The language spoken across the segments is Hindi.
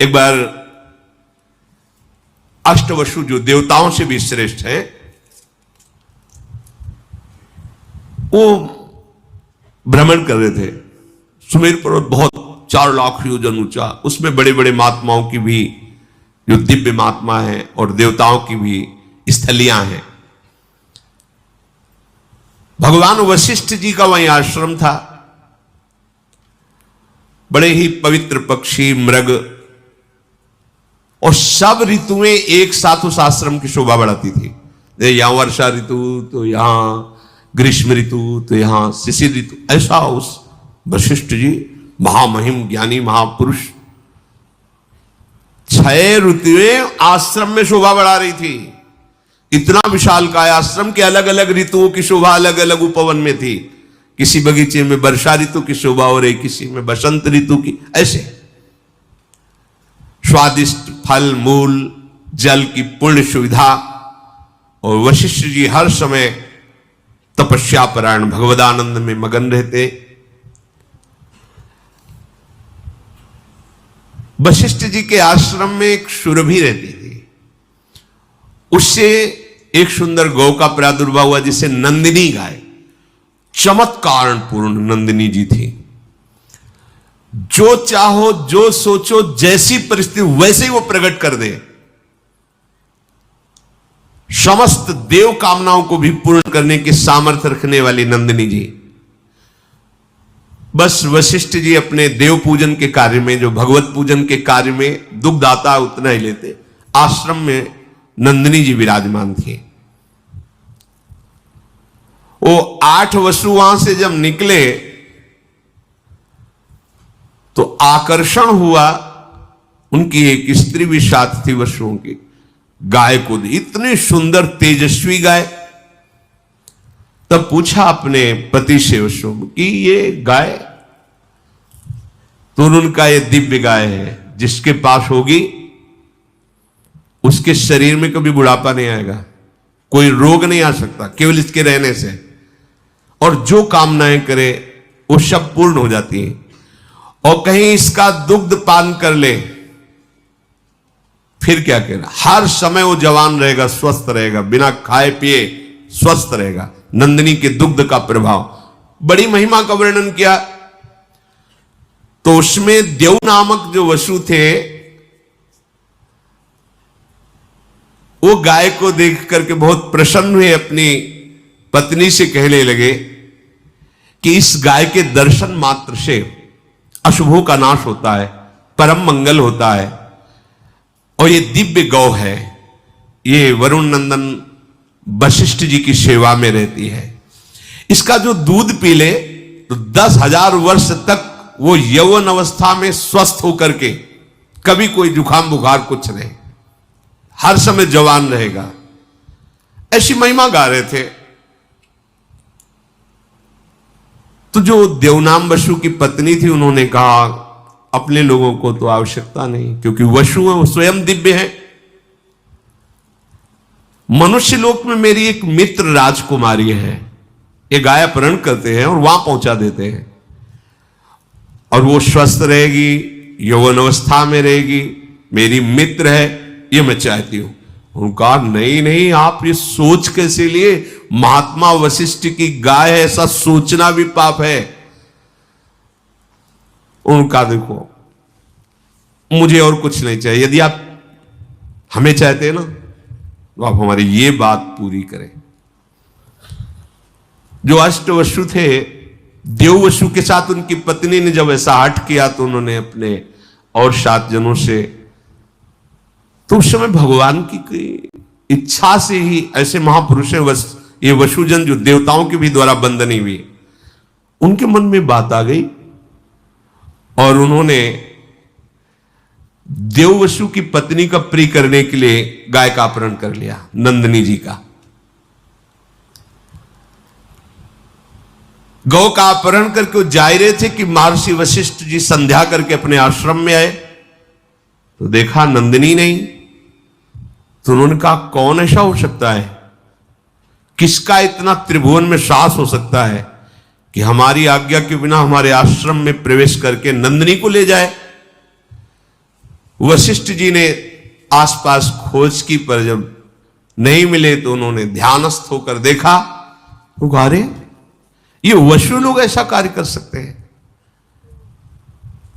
एक बार अष्टवसु जो देवताओं से भी श्रेष्ठ हैं, वो भ्रमण कर रहे थे। सुमेर पर्वत बहुत 4 लाख योजन ऊंचा, उसमें बड़े बड़े महात्माओं की भी जो दिव्य महात्मा हैं और देवताओं की भी स्थलियां हैं। भगवान वशिष्ठ जी का वहीं आश्रम था। बड़े ही पवित्र पक्षी, मृग और सब ऋतुएं एक साथ उस आश्रम की शोभा बढ़ाती थी। यहां वर्षा ऋतु तो यहां ग्रीष्म ऋतु तो यहां शिशिर ऋतु, ऐसा उस वशिष्ठ जी महामहिम ज्ञानी महापुरुष 6 ऋतुएं आश्रम में शोभा बढ़ा रही थी। इतना विशालकाय आश्रम के अलग अलग ऋतुओं की शोभा अलग अलग उपवन में थी। किसी बगीचे में वर्षा ऋतु की शोभा हो रही, किसी में बसंत ऋतु की, ऐसे स्वादिष्ट फल मूल जल की पूर्ण सुविधा। और वशिष्ठ जी हर समय तपस्या परायण भगवदानंद में मगन रहते। वशिष्ठ जी के आश्रम में एक सुरभि रहती थी, उससे एक सुंदर गौ का प्रादुर्भाव हुआ जिसे नंदिनी गाय, चमत्कार पूर्ण नंदिनी जी थी। जो चाहो जो सोचो जैसी परिस्थिति वैसे ही वो प्रकट कर दे। समस्त देव कामनाओं को भी पूर्ण करने की सामर्थ्य रखने वाली नंदिनी जी। बस वशिष्ठ जी अपने देव पूजन के कार्य में, जो भगवत पूजन के कार्य में दुग्ध आता उतना ही लेते। आश्रम में नंदिनी जी विराजमान थी। वो 8 वसु वहां से जब निकले तो आकर्षण हुआ, उनकी एक स्त्री भी साथ थी वसुओं की, गाय को दी। इतनी सुंदर तेजस्वी गाय। तब पूछा अपने पति से वसु कि ये गाय, तो उनका ये दिव्य गाय है, जिसके पास होगी उसके शरीर में कभी बुढ़ापा नहीं आएगा, कोई रोग नहीं आ सकता केवल इसके रहने से, और जो कामनाएं करे वो सब पूर्ण हो जाती हैं। और कहीं इसका दुग्ध पान कर ले फिर क्या कहना, हर समय वो जवान रहेगा, स्वस्थ रहेगा, बिना खाए पिए स्वस्थ रहेगा। नंदिनी के दुग्ध का प्रभाव, बड़ी महिमा का वर्णन किया। तो उसमें देव नामक जो वसु थे, वो गाय को देख करके बहुत प्रसन्न हुए, अपनी पत्नी से कहने लगे कि इस गाय के दर्शन मात्र से अशुभों का नाश होता है, परम मंगल होता है, और ये दिव्य गौ है, ये वरुण नंदन वशिष्ठ जी की सेवा में रहती है। इसका जो दूध पी ले तो 10,000 वर्ष तक वो यौवन अवस्था में स्वस्थ होकर के कभी कोई जुकाम बुखार कुछ नहीं, हर समय जवान रहेगा। ऐसी महिमा गा रहे थे। तो जो देवनाम वसु की पत्नी थी, उन्होंने कहा अपने लोगों को तो आवश्यकता नहीं, क्योंकि वसु स्वयं दिव्य है। मनुष्य लोक में मेरी एक मित्र राजकुमारी है, ये गाय अपहरण करते हैं और वहां पहुंचा देते हैं, और वो स्वस्थ रहेगी, यौवन अवस्था में रहेगी, मेरी मित्र है, ये मैं चाहती हूं। उनका नहीं नहीं, आप ये सोच कैसे लिए, महात्मा वशिष्ठ की गाय है, ऐसा सोचना भी पाप है। उनका देखो, मुझे और कुछ नहीं चाहिए, यदि आप हमें चाहते हैं ना तो आप हमारी ये बात पूरी करें। जो अष्टवसु थे, देववसु के साथ उनकी पत्नी ने जब ऐसा हठ किया तो उन्होंने अपने और 7 जनों से, तो उस समय भगवान की इच्छा से ही ऐसे महापुरुष हैं, ये वसुजन जो देवताओं के भी द्वारा बंदनी हुई, उनके मन में बात आ गई और उन्होंने देववसु की पत्नी का प्रिय करने के लिए गाय का अपहरण कर लिया, नंदिनी जी का। गौ का अपहरण करके वो जा रहे थे कि महर्षि वशिष्ठ जी संध्या करके अपने आश्रम में आए, तो देखा नंदिनी नहीं। तो उन्होंने कहा कौन ऐसा हो सकता है, किसका इतना त्रिभुवन में साहस हो सकता है कि हमारी आज्ञा के बिना हमारे आश्रम में प्रवेश करके नंदिनी को ले जाए। वशिष्ठ जी ने आसपास खोज की, पर जब नहीं मिले तो उन्होंने ध्यानस्थ होकर देखा, वो कहा अरे ये वशु लोग ऐसा कार्य कर सकते हैं।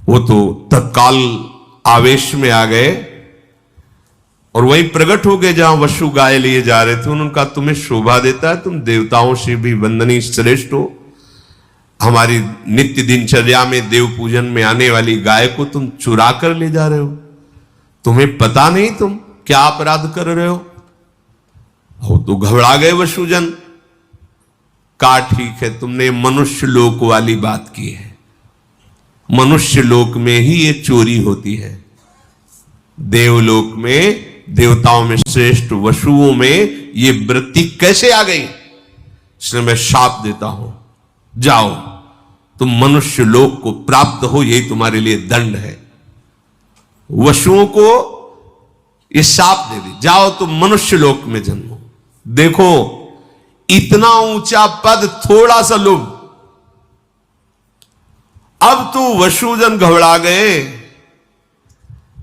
वो तो तत्काल आवेश में आ गए और वहीं प्रकट हो गए जहां वशु गाय लिए जा रहे थे। उन्होंने कहा तुम्हें शोभा देता है, तुम देवताओं से भी वंदनीय श्रेष्ठ हो, हमारी नित्य दिनचर्या में देव पूजन में आने वाली गाय को तुम चुरा कर ले जा रहे हो, तुम्हें पता नहीं तुम क्या अपराध कर रहे हो। वो तो घबरा गए वशुजन। कहा ठीक है, तुमने मनुष्य लोक वाली बात की है, मनुष्य लोक में ही ये चोरी होती है, देवलोक में देवताओं में श्रेष्ठ वशुओं में ये वृत्ति कैसे आ गई, इसलिए मैं शाप देता हूं, जाओ तुम मनुष्य लोक को प्राप्त हो, यही तुम्हारे लिए दंड है। वशुओं को ये शाप दे दी, जाओ तुम मनुष्य लोक में जन्मो। देखो इतना ऊंचा पद, थोड़ा सा लोभ। अब तो वशुजन घबरा गए।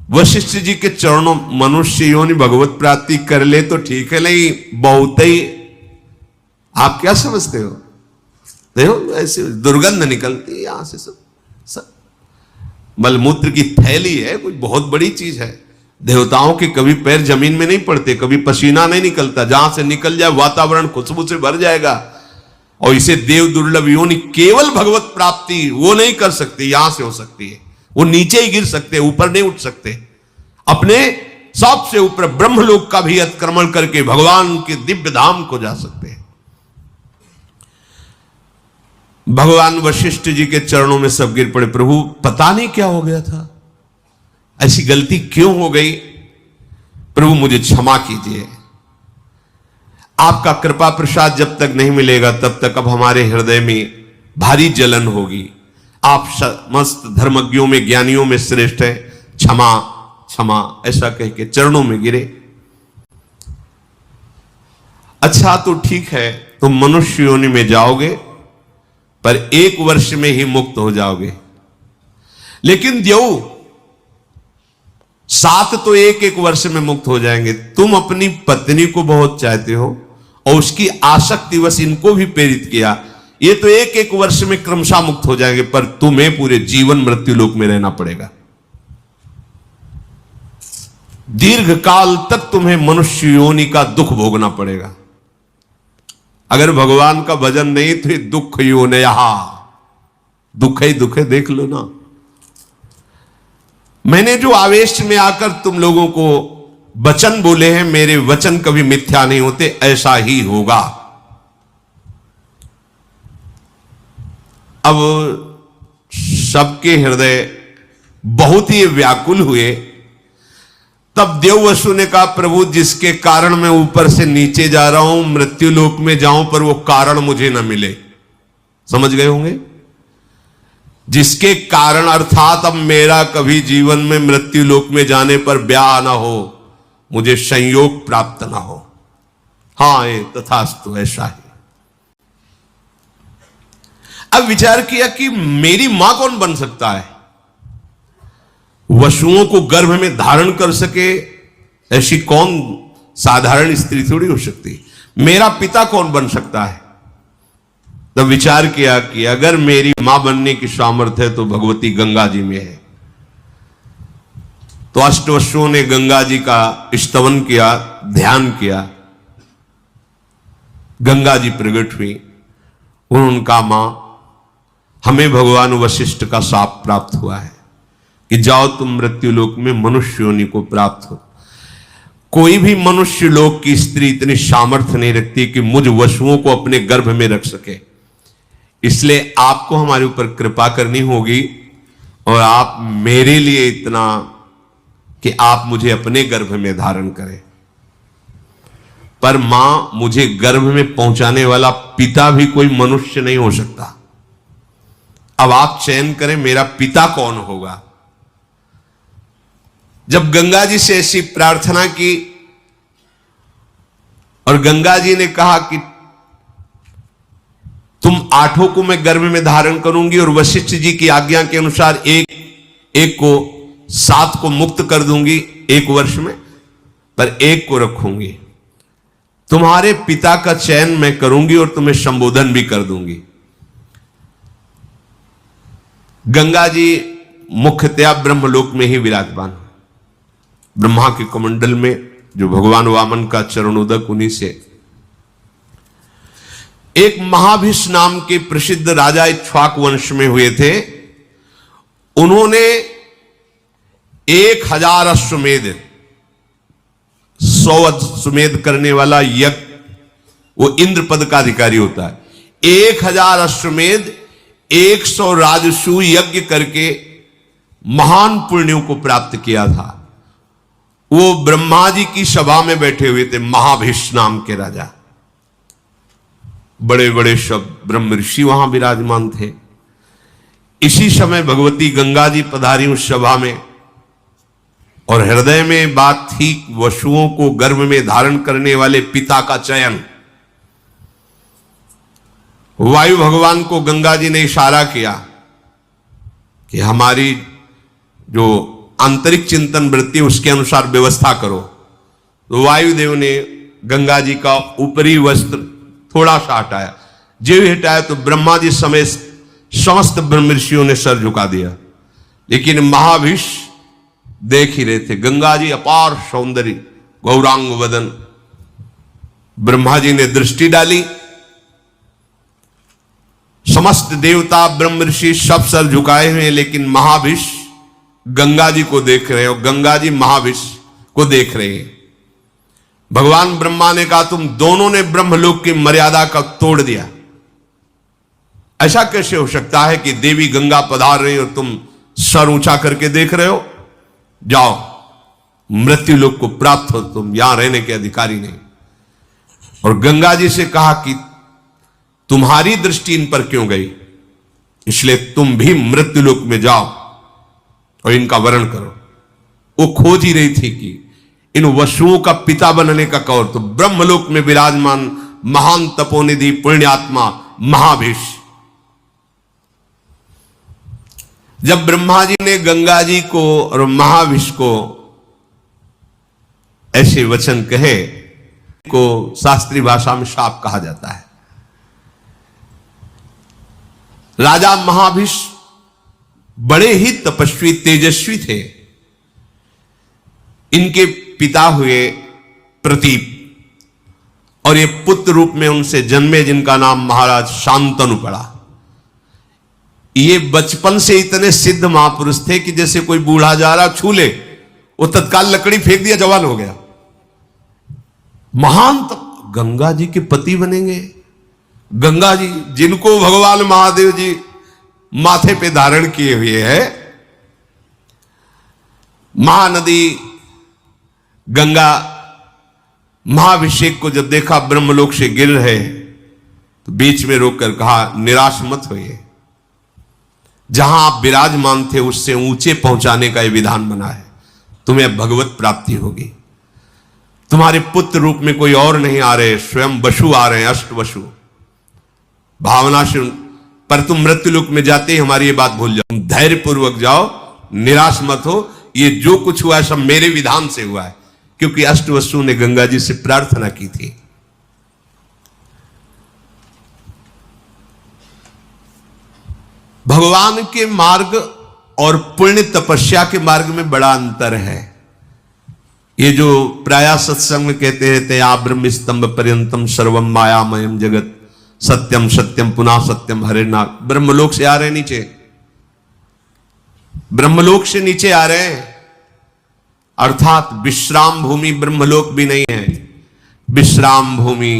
वशिष्ठ जी के चरणों, मनुष्य योनि भगवत प्राप्ति कर ले तो ठीक है, नहीं बहुत ही आप क्या समझते हो, देखो ऐसे दुर्गंध निकलती है यहां से, सब मलमूत्र की थैली है, कोई बहुत बड़ी चीज है। देवताओं के कभी पैर जमीन में नहीं पड़ते, कभी पसीना नहीं निकलता, जहां से निकल जाए वातावरण खुशबू से भर जाएगा। और इसे देव दुर्लभ योनि, केवल भगवत प्राप्ति वो नहीं कर सकती, यहां से हो सकती है, वो नीचे ही गिर सकते, ऊपर नहीं उठ सकते। अपने सबसे ऊपर ब्रह्मलोक का भी अतिक्रमण करके भगवान के दिव्य धाम को जा सकते हैं। भगवान वशिष्ठ जी के चरणों में सब गिर पड़े, प्रभु पता नहीं क्या हो गया था, ऐसी गलती क्यों हो गई, प्रभु मुझे क्षमा कीजिए। आपका कृपा प्रसाद जब तक नहीं मिलेगा तब तक अब हमारे हृदय में भारी जलन होगी। आप समस्त धर्मज्ञों में ज्ञानियों में श्रेष्ठ हैं, क्षमा क्षमा, ऐसा कह के चरणों में गिरे। अच्छा तो ठीक है, तुम मनुष्य योनि में जाओगे पर 1 वर्ष में ही मुक्त हो जाओगे, लेकिन देव 7 तो 1 वर्ष में मुक्त हो जाएंगे। तुम अपनी पत्नी को बहुत चाहते हो और उसकी आसक्ति वश इनको भी प्रेरित किया, ये तो 1 वर्ष में क्रमशः मुक्त हो जाएंगे, पर तुम्हें पूरे जीवन मृत्यु लोक में रहना पड़ेगा। दीर्घ काल तक तुम्हें मनुष्य योनि का दुख भोगना पड़ेगा। अगर भगवान का भजन नहीं तो ये दुख योनि, यहां दुख ही दुख है, देख लो ना। मैंने जो आवेश में आकर तुम लोगों को वचन बोले हैं, मेरे वचन कभी मिथ्या नहीं होते, ऐसा ही होगा। अब सबके हृदय बहुत ही व्याकुल हुए। तब देव वसु ने कहा, प्रभु जिसके कारण मैं ऊपर से नीचे जा रहा हूं, मृत्यु लोक में जाऊं, पर वो कारण मुझे ना मिले। समझ गए होंगे, जिसके कारण अर्थात अब मेरा कभी जीवन में मृत्यु लोक में जाने पर ब्याह ना हो, मुझे संयोग प्राप्त ना हो। हां ये तथास्तु, ऐसा ही। अब विचार किया कि मेरी मां कौन बन सकता है, वशुओं को गर्भ में धारण कर सके ऐसी कौन साधारण स्त्री थोड़ी हो सकती, मेरा पिता कौन बन सकता है। तब विचार किया कि अगर मेरी मां बनने की सामर्थ्य है तो भगवती गंगा जी में है। तो अष्टवशुओं ने गंगा जी का स्तवन किया, ध्यान किया, गंगा जी प्रकट हुई। उनका मां, हमें भगवान वशिष्ठ का शाप प्राप्त हुआ है कि जाओ तुम मृत्यु लोक में मनुष्य योनि को प्राप्त हो। कोई भी मनुष्य लोक की स्त्री इतनी सामर्थ्य नहीं रखती कि मुझ वशुओं को अपने गर्भ में रख सके, इसलिए आपको हमारे ऊपर कृपा करनी होगी और आप मेरे लिए इतना कि आप मुझे अपने गर्भ में धारण करें। पर मां, मुझे गर्भ में पहुंचाने वाला पिता भी कोई मनुष्य नहीं हो सकता। अब आप चयन करें मेरा पिता कौन होगा। जब गंगा जी से ऐसी प्रार्थना की और गंगा जी ने कहा कि तुम 8 को मैं गर्भ में धारण करूंगी और वशिष्ठ जी की आज्ञा के अनुसार एक को 7 को मुक्त कर दूंगी 1 वर्ष में, पर 1 को रखूंगी। तुम्हारे पिता का चयन मैं करूंगी और तुम्हें संबोधन भी कर दूंगी। गंगा जी मुख्यतया ब्रह्मलोक में ही विराजमान, ब्रह्मा के कमंडल में, जो भगवान वामन का चरणोदक उन्हीं से। एक महाभिष नाम के प्रसिद्ध राजा इक्ष्वाक वंश में हुए थे। उन्होंने 1000 अश्वमेध, 100 अश्वमेध करने वाला यज्ञ, वो इंद्र पद का अधिकारी होता है। 1000 अश्वमेध, 100 राजसू यज्ञ करके महान पुण्यों को प्राप्त किया था। वो ब्रह्मा जी की सभा में बैठे हुए थे, महाभिष नाम के राजा। बड़े बड़े सब ब्रह्म ऋषि वहां विराजमान थे। इसी समय भगवती गंगा जी पधारी उस सभा में, और हृदय में बात थी वसुओं को गर्भ में धारण करने वाले पिता का चयन। वायु भगवान को गंगा जी ने इशारा किया कि हमारी जो आंतरिक चिंतन वृत्ति उसके अनुसार व्यवस्था करो। तो वायुदेव ने गंगा जी का ऊपरी वस्त्र थोड़ा सा हटाया। जो हटाया तो ब्रह्मा जी समेत समस्त ब्रह्म ऋषियों ने सर झुका दिया। लेकिन महाभिष देख ही रहे थे। गंगा जी अपार सौंदर्य, गौरांग वदन। ब्रह्मा जी ने दृष्टि डाली, समस्त देवता ब्रह्म ऋषि सब सर झुकाए हुए, लेकिन महाभिष गंगा जी को देख रहे हो, गंगा जी महाभिष को देख रहे हैं। भगवान ब्रह्मा ने कहा तुम दोनों ने ब्रह्मलोक की मर्यादा का तोड़ दिया। ऐसा कैसे हो सकता है कि देवी गंगा पधार रही और तुम सर ऊंचा करके देख रहे हो? जाओ, मृत्यु लोक को प्राप्त हो, तुम यहां रहने के अधिकारी नहीं। और गंगा जी से कहा कि तुम्हारी दृष्टि इन पर क्यों गई, इसलिए तुम भी मृत्यु लोक में जाओ और इनका वरण करो। वो खोज ही रही थी कि इन वसुओं का पिता बनने का कौर। तो ब्रह्मलोक में विराजमान महान तपोनिधि पुण्यात्मा महाभिष। जब ब्रह्मा जी ने गंगा जी को और महाभिष को ऐसे वचन कहे, को शास्त्रीय भाषा में शाप कहा जाता है। राजा महाभिष बड़े ही तपस्वी तेजस्वी थे। इनके पिता हुए प्रतीप, और ये पुत्र रूप में उनसे जन्मे, जिनका नाम महाराज शांतनु पड़ा। ये बचपन से इतने सिद्ध महापुरुष थे कि जैसे कोई बूढ़ा जा रहा छू ले, वो तत्काल लकड़ी फेंक दिया, जवान हो गया। महान गंगा जी के पति बनेंगे। गंगा जी जिनको भगवान महादेव जी माथे पे धारण किए हुए हैं। महानदी गंगा महाभिषेक को जब देखा ब्रह्मलोक से गिर रहे, तो बीच में रोककर कहा निराश मत होइए, जहां आप विराजमान थे उससे ऊंचे पहुंचाने का यह विधान बना है। तुम्हें भगवत प्राप्ति होगी। तुम्हारे पुत्र रूप में कोई और नहीं आ रहे, स्वयं वसु आ रहे हैं, अष्ट वसु। भावना से पर तुम मृत्यु लोक में जाते ही हमारी ये बात भूल जाओ, धैर्य पूर्वक जाओ, निराश मत हो। ये जो कुछ हुआ है सब मेरे विधान से हुआ है, क्योंकि अष्ट वसु ने गंगा जी से प्रार्थना की थी। भगवान के मार्ग और पुण्य तपस्या के मार्ग में बड़ा अंतर है। ये जो प्राय सत्संग में कहते रहते आ ब्रह्म स्तंभ पर्यंतम सर्वम मायामयम जगत सत्यम सत्यम पुनः सत्यम हरे नाग। ब्रह्मलोक से आ रहे नीचे, ब्रह्मलोक से नीचे आ रहे हैं, अर्थात विश्राम भूमि ब्रह्मलोक भी नहीं है। विश्राम भूमि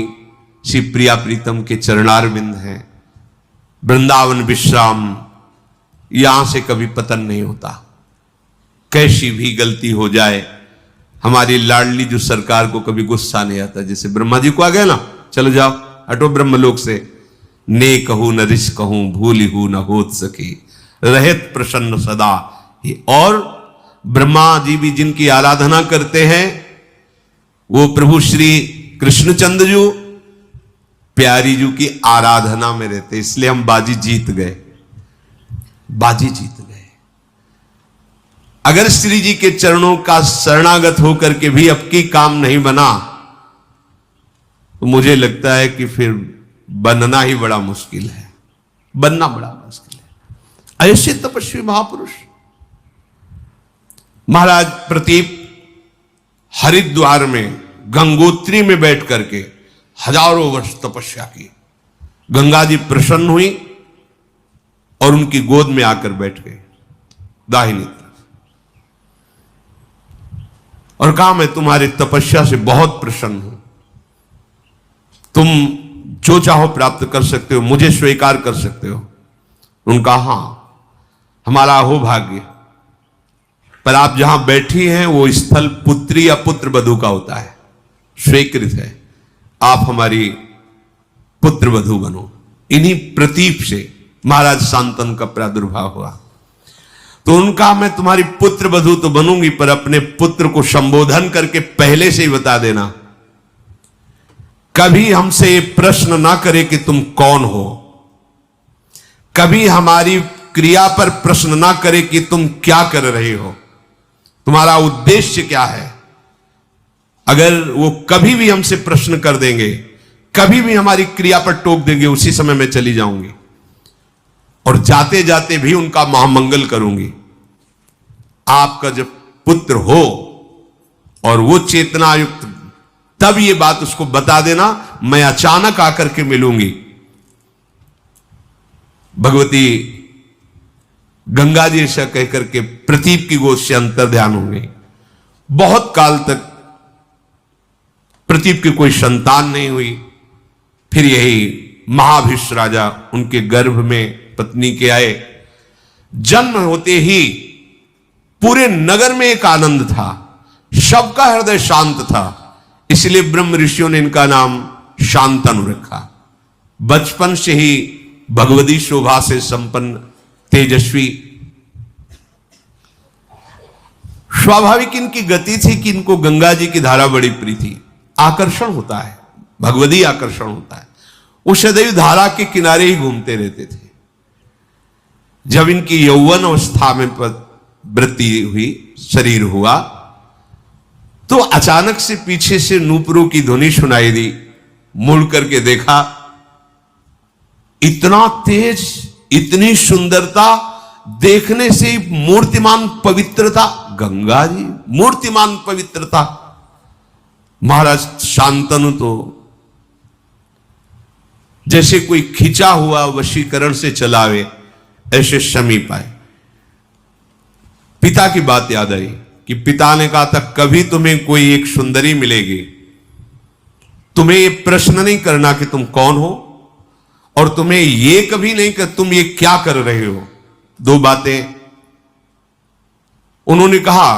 श्री प्रिया प्रीतम के चरणारविंद है। वृंदावन विश्राम, यहां से कभी पतन नहीं होता। कैसी भी गलती हो जाए, हमारी लाडली जो सरकार को कभी गुस्सा नहीं आता। जैसे ब्रह्मा जी को आ गया ना, चलो जाओ हटो ब्रह्मलोक से। ने कहूं न रिश कहूं भूली हूं न होत सकी, रहत प्रसन्न सदा। और ब्रह्मा जी भी जिनकी आराधना करते हैं, वो प्रभु श्री कृष्णचंद्र जी प्यारी जी की आराधना में रहते, इसलिए हम बाजी जीत गए, बाजी जीत गए। अगर श्री जी के चरणों का शरणागत होकर के भी अब की काम नहीं बना तो मुझे लगता है कि फिर बनना ही बड़ा मुश्किल है, बनना बड़ा मुश्किल है। ऐसे तपस्वी महापुरुष महाराज प्रतीप हरिद्वार में गंगोत्री में बैठ करके हजारों वर्ष तपस्या की। गंगा जी प्रसन्न हुई और उनकी गोद में आकर बैठ गए दाहिनी तरफ और कहा, मैं तुम्हारी तपस्या से बहुत प्रसन्न हूं, तुम जो चाहो प्राप्त कर सकते हो, मुझे स्वीकार कर सकते हो। उनका हां, हमारा हो भाग्य, पर आप जहां बैठी हैं वो स्थल पुत्री या पुत्र वधू का होता है, स्वीकृत है, आप हमारी पुत्र वधू बनो। इन्हीं प्रतीप से महाराज शांतनु का प्रादुर्भाव हुआ। तो उनका, मैं तुम्हारी पुत्र वधू तो बनूंगी, पर अपने पुत्र को संबोधन करके पहले से ही बता देना, कभी हमसे ये प्रश्न ना करे कि तुम कौन हो, कभी हमारी क्रिया पर प्रश्न ना करे कि तुम क्या कर रहे हो, तुम्हारा उद्देश्य क्या है। अगर वो कभी भी हमसे प्रश्न कर देंगे, कभी भी हमारी क्रिया पर टोक देंगे, उसी समय मैं चली जाऊंगी और जाते जाते भी उनका महामंगल करूंगी। आपका जब पुत्र हो और वो चेतना युक्त, तब ये बात उसको बता देना, मैं अचानक आकर के मिलूंगी। भगवती गंगा जी ऐसा कहकर के प्रतीप की गोद से अंतर ध्यान हो गई। बहुत काल तक प्रतीप की कोई संतान नहीं हुई। फिर यही महाभिष राजा उनके गर्भ में पत्नी के आए। जन्म होते ही पूरे नगर में एक आनंद था, सबका हृदय शांत था, इसलिए ब्रह्म ऋषियों ने इनका नाम शांतनु रखा। बचपन से ही भगवती शोभा से संपन्न, तेजस्वी, स्वाभाविक इनकी गति थी कि इनको गंगा जी की धारा बड़ी प्रिय थी। आकर्षण होता है, भगवती आकर्षण होता है। वो सदैव धारा के किनारे ही घूमते रहते थे। जब इनकी यौवन अवस्था में वृत्ति हुई, शरीर हुआ, तो अचानक से पीछे से नूपुरों की ध्वनि सुनाई दी। मुड़ करके देखा, इतना तेज, इतनी सुंदरता, देखने से मूर्तिमान पवित्रता, गंगा जी मूर्तिमान पवित्रता। महाराज शांतनु तो जैसे कोई खिंचा हुआ वशीकरण से चलावे, ऐसे समीप आए। पिता की बात याद आई कि पिता ने कहा था, कभी तुम्हें कोई एक सुंदरी मिलेगी, तुम्हें ये प्रश्न नहीं करना कि तुम कौन हो, और तुम्हें ये कभी नहीं कि तुम ये क्या कर रहे हो। दो बातें उन्होंने कहा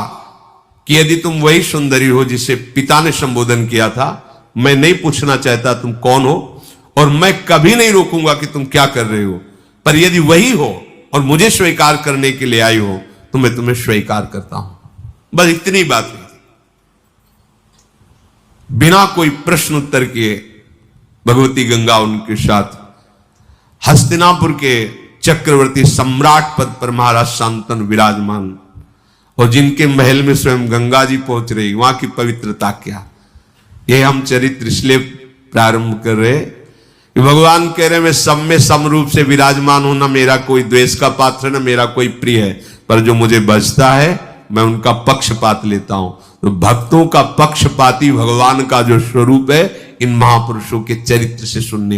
कि यदि तुम वही सुंदरी हो जिसे पिता ने संबोधन किया था, मैं नहीं पूछना चाहता तुम कौन हो, और मैं कभी नहीं रोकूंगा कि तुम क्या कर रहे हो, पर यदि वही हो और मुझे स्वीकार करने के लिए आई हो तो मैं तुम्हें स्वीकार करता हूं। बस इतनी बात हुई थी। बिना कोई प्रश्न उत्तर किए भगवती गंगा उनके साथ हस्तिनापुर के चक्रवर्ती सम्राट पद पर महाराज शांतनु विराजमान, और जिनके महल में स्वयं गंगा जी पहुंच रही, वहां की पवित्रता क्या। यह हम चरित्र इसलिए प्रारंभ कर रहे कि भगवान कह रहे मैं सब में समरूप से विराजमान हूं, ना मेरा कोई द्वेष का पात्र, ना मेरा कोई प्रिय है, पर जो मुझे बचता है मैं उनका पक्षपात लेता हूं। तो भक्तों का पक्षपाती भगवान का जो स्वरूप है, इन महापुरुषों के चरित्र से सुनने